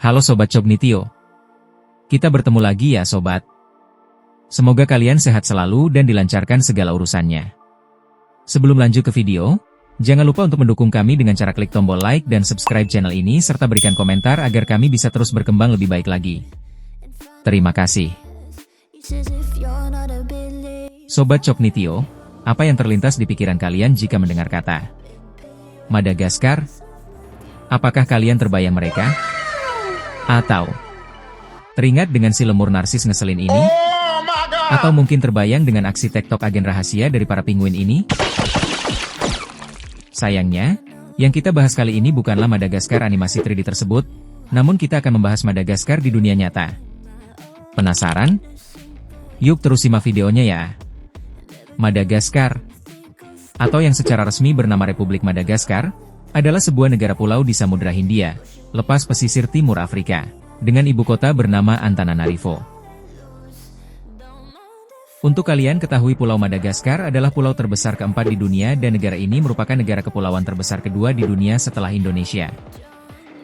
Halo Sobat Cognitio. Kita bertemu lagi ya Sobat. Semoga kalian sehat selalu dan dilancarkan segala urusannya. Sebelum lanjut ke video, jangan lupa untuk mendukung kami dengan cara klik tombol like dan subscribe channel ini serta berikan komentar agar kami bisa terus berkembang lebih baik lagi. Terima kasih. Sobat Cognitio, apa yang terlintas di pikiran kalian jika mendengar kata Madagaskar? Apakah kalian terbayang mereka? Atau teringat dengan si lemur narsis ngeselin ini? Atau mungkin terbayang dengan aksi TikTok agen rahasia dari para penguin ini? Sayangnya, yang kita bahas kali ini bukanlah Madagaskar animasi 3D tersebut, namun kita akan membahas Madagaskar di dunia nyata. Penasaran? Yuk terus simak videonya ya. Madagaskar, atau yang secara resmi bernama Republik Madagaskar, adalah sebuah negara pulau di Samudra Hindia, lepas pesisir timur Afrika, dengan ibu kota bernama Antananarivo. Untuk kalian ketahui Pulau Madagaskar adalah pulau terbesar keempat di dunia dan negara ini merupakan negara kepulauan terbesar kedua di dunia setelah Indonesia.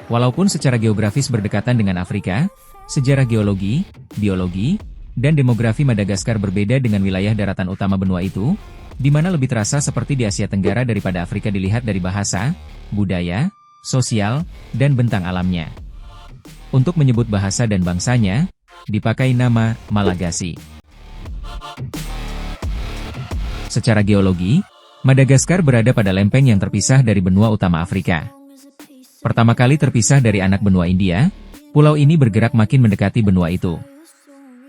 Walaupun secara geografis berdekatan dengan Afrika, sejarah geologi, biologi, dan demografi Madagaskar berbeda dengan wilayah daratan utama benua itu, di mana lebih terasa seperti di Asia Tenggara daripada Afrika dilihat dari bahasa, budaya, sosial, dan bentang alamnya. Untuk menyebut bahasa dan bangsanya, dipakai nama Malagasy. Secara geologi, Madagaskar berada pada lempeng yang terpisah dari benua utama Afrika. Pertama kali terpisah dari anak benua India, pulau ini bergerak makin mendekati benua itu.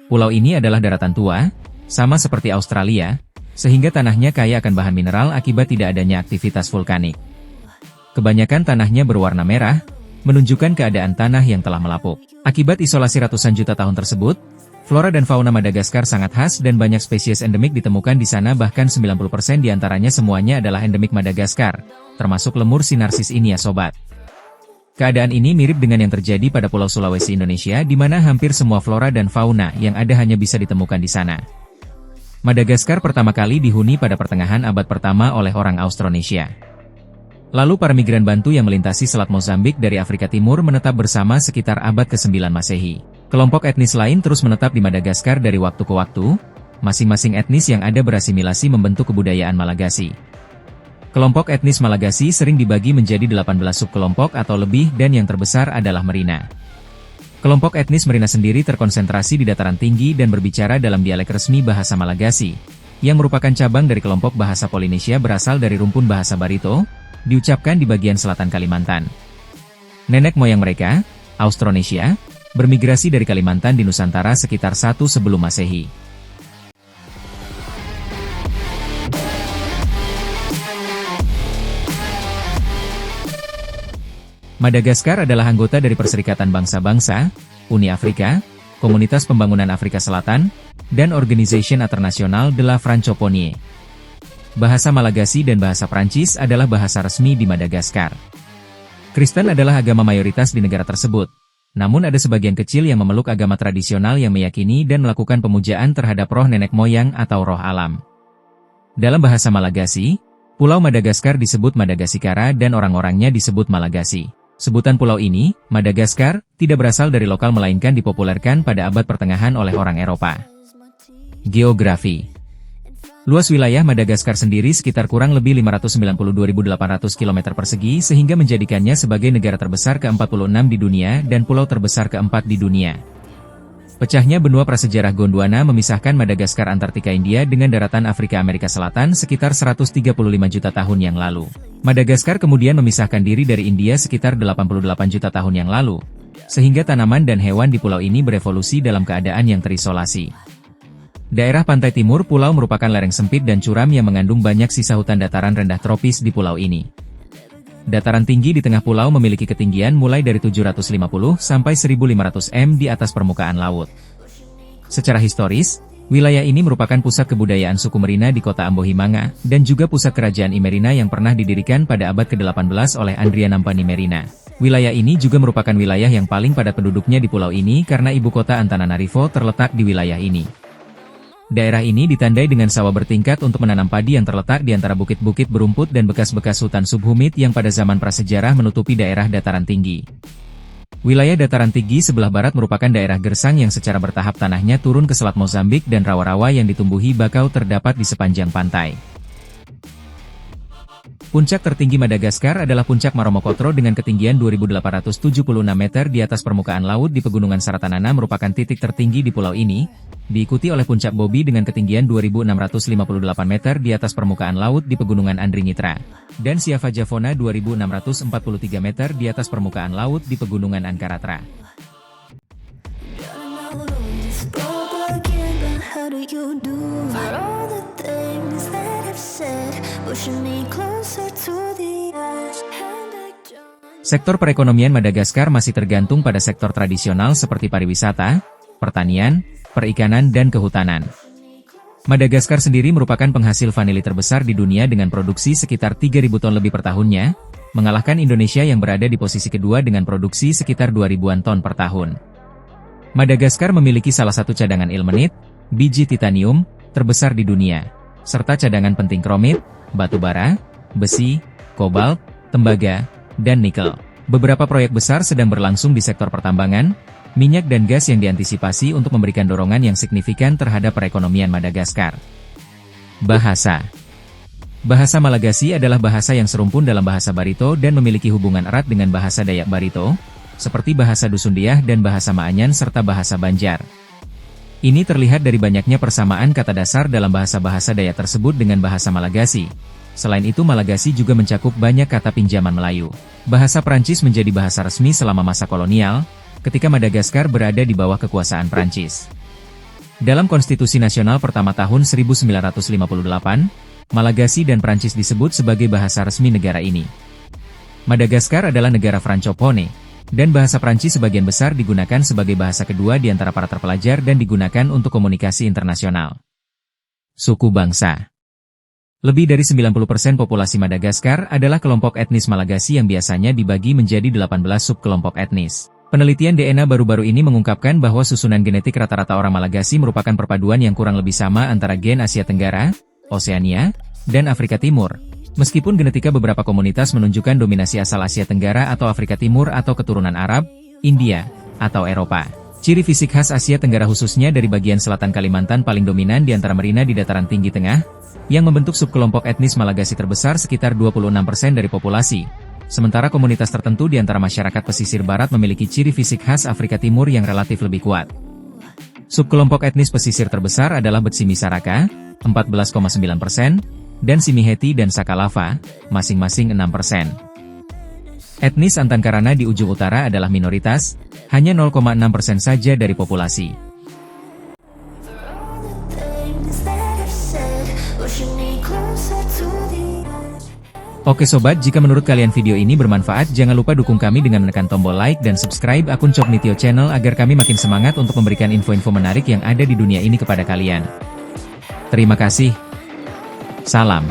Pulau ini adalah daratan tua, sama seperti Australia, sehingga tanahnya kaya akan bahan mineral akibat tidak adanya aktivitas vulkanik. Kebanyakan tanahnya berwarna merah, menunjukkan keadaan tanah yang telah melapuk. Akibat isolasi ratusan juta tahun tersebut, flora dan fauna Madagaskar sangat khas dan banyak spesies endemik ditemukan di sana, bahkan 90% diantaranya semuanya adalah endemik Madagaskar, termasuk lemur si narsis ini ya Sobat. Keadaan ini mirip dengan yang terjadi pada Pulau Sulawesi Indonesia di mana hampir semua flora dan fauna yang ada hanya bisa ditemukan di sana. Madagaskar pertama kali dihuni pada pertengahan abad pertama oleh orang Austronesia. Lalu para migran Bantu yang melintasi Selat Mozambik dari Afrika Timur menetap bersama sekitar abad ke-9 Masehi. Kelompok etnis lain terus menetap di Madagaskar dari waktu ke waktu, masing-masing etnis yang ada berasimilasi membentuk kebudayaan Malagasy. Kelompok etnis Malagasy sering dibagi menjadi 18 subkelompok atau lebih dan yang terbesar adalah Merina. Kelompok etnis Merina sendiri terkonsentrasi di dataran tinggi dan berbicara dalam dialek resmi bahasa Malagasy, yang merupakan cabang dari kelompok bahasa Polinesia berasal dari rumpun bahasa Barito, diucapkan di bagian selatan Kalimantan. Nenek moyang mereka, Austronesia, bermigrasi dari Kalimantan di Nusantara sekitar 1 sebelum Masehi. Madagaskar adalah anggota dari Perserikatan Bangsa-Bangsa, Uni Afrika, Komunitas Pembangunan Afrika Selatan, dan Organisation International de la Francophonie. Bahasa Malagasy dan bahasa Prancis adalah bahasa resmi di Madagaskar. Kristen adalah agama mayoritas di negara tersebut, namun ada sebagian kecil yang memeluk agama tradisional yang meyakini dan melakukan pemujaan terhadap roh nenek moyang atau roh alam. Dalam bahasa Malagasy, Pulau Madagaskar disebut Madagasikara dan orang-orangnya disebut Malagasy. Sebutan pulau ini, Madagaskar, tidak berasal dari lokal melainkan dipopulerkan pada abad pertengahan oleh orang Eropa. Geografi. Luas wilayah Madagaskar sendiri sekitar kurang lebih 592.800 km persegi sehingga menjadikannya sebagai negara terbesar ke-46 di dunia dan pulau terbesar keempat di dunia. Pecahnya benua prasejarah Gondwana memisahkan Madagaskar Antartika India dengan daratan Afrika Amerika Selatan sekitar 135 juta tahun yang lalu. Madagaskar kemudian memisahkan diri dari India sekitar 88 juta tahun yang lalu, sehingga tanaman dan hewan di pulau ini berevolusi dalam keadaan yang terisolasi. Daerah pantai timur pulau merupakan lereng sempit dan curam yang mengandung banyak sisa hutan dataran rendah tropis di pulau ini. Dataran tinggi di tengah pulau memiliki ketinggian mulai dari 750 sampai 1.500 m di atas permukaan laut. Secara historis, wilayah ini merupakan pusat kebudayaan suku Merina di kota Ambohimanga, dan juga pusat kerajaan Imerina yang pernah didirikan pada abad ke-18 oleh Andrianampani Merina. Wilayah ini juga merupakan wilayah yang paling padat penduduknya di pulau ini karena ibu kota Antananarivo terletak di wilayah ini. Daerah ini ditandai dengan sawah bertingkat untuk menanam padi yang terletak di antara bukit-bukit berumput dan bekas-bekas hutan subhumid yang pada zaman prasejarah menutupi daerah dataran tinggi. Wilayah dataran tinggi sebelah barat merupakan daerah gersang yang secara bertahap tanahnya turun ke selat Mozambik dan rawa-rawa yang ditumbuhi bakau terdapat di sepanjang pantai. Puncak tertinggi Madagaskar adalah Puncak Maromokotro dengan ketinggian 2.876 meter di atas permukaan laut di Pegunungan Saratanana merupakan titik tertinggi di pulau ini, diikuti oleh Puncak Bobi dengan ketinggian 2.658 meter di atas permukaan laut di Pegunungan Andringitra, dan Siava Javona 2.643 meter di atas permukaan laut di Pegunungan Ankaratra. Sektor perekonomian Madagaskar masih tergantung pada sektor tradisional seperti pariwisata, pertanian, perikanan dan kehutanan. Madagaskar sendiri merupakan penghasil vanili terbesar di dunia dengan produksi sekitar 3.000 ton lebih per tahunnya, mengalahkan Indonesia yang berada di posisi kedua dengan produksi sekitar 2.000-an ton per tahun. Madagaskar memiliki salah satu cadangan ilmenit, biji titanium, terbesar di dunia, serta cadangan penting kromit, batu bara, besi, kobalt, tembaga, dan nikel. Beberapa proyek besar sedang berlangsung di sektor pertambangan, minyak dan gas yang diantisipasi untuk memberikan dorongan yang signifikan terhadap perekonomian Madagaskar. Bahasa Malagasy adalah bahasa yang serumpun dalam bahasa Barito dan memiliki hubungan erat dengan bahasa Dayak Barito, seperti bahasa Dusundiah dan bahasa Maanyan serta bahasa Banjar. Ini terlihat dari banyaknya persamaan kata dasar dalam bahasa-bahasa Dayak tersebut dengan bahasa Malagasy. Selain itu Malagasy juga mencakup banyak kata pinjaman Melayu. Bahasa Prancis menjadi bahasa resmi selama masa kolonial, ketika Madagaskar berada di bawah kekuasaan Prancis. Dalam Konstitusi Nasional pertama tahun 1958, Malagasy dan Prancis disebut sebagai bahasa resmi negara ini. Madagaskar adalah negara Francophonie, dan bahasa Prancis sebagian besar digunakan sebagai bahasa kedua di antara para terpelajar dan digunakan untuk komunikasi internasional. Suku bangsa. Lebih dari 90% populasi Madagaskar adalah kelompok etnis Malagasy yang biasanya dibagi menjadi 18 subkelompok etnis. Penelitian DNA baru-baru ini mengungkapkan bahwa susunan genetik rata-rata orang Malagasy merupakan perpaduan yang kurang lebih sama antara gen Asia Tenggara, Oseania, dan Afrika Timur. Meskipun genetika beberapa komunitas menunjukkan dominasi asal Asia Tenggara atau Afrika Timur atau keturunan Arab, India, atau Eropa. Ciri fisik khas Asia Tenggara khususnya dari bagian selatan Kalimantan paling dominan di antara Merina di dataran tinggi tengah, yang membentuk subkelompok etnis Malagasy terbesar sekitar 26% dari populasi. Sementara komunitas tertentu di antara masyarakat pesisir barat memiliki ciri fisik khas Afrika Timur yang relatif lebih kuat. Subkelompok etnis pesisir terbesar adalah Betsimi Saraka, 14,9%, dan Simiheti dan Sakalava, masing-masing 6%. Etnis Antankarana di ujung utara adalah minoritas, hanya 0,6% saja dari populasi. Oke sobat, jika menurut kalian video ini bermanfaat, jangan lupa dukung kami dengan menekan tombol like dan subscribe akun Coknitio Channel agar kami makin semangat untuk memberikan info-info menarik yang ada di dunia ini kepada kalian. Terima kasih. Salam.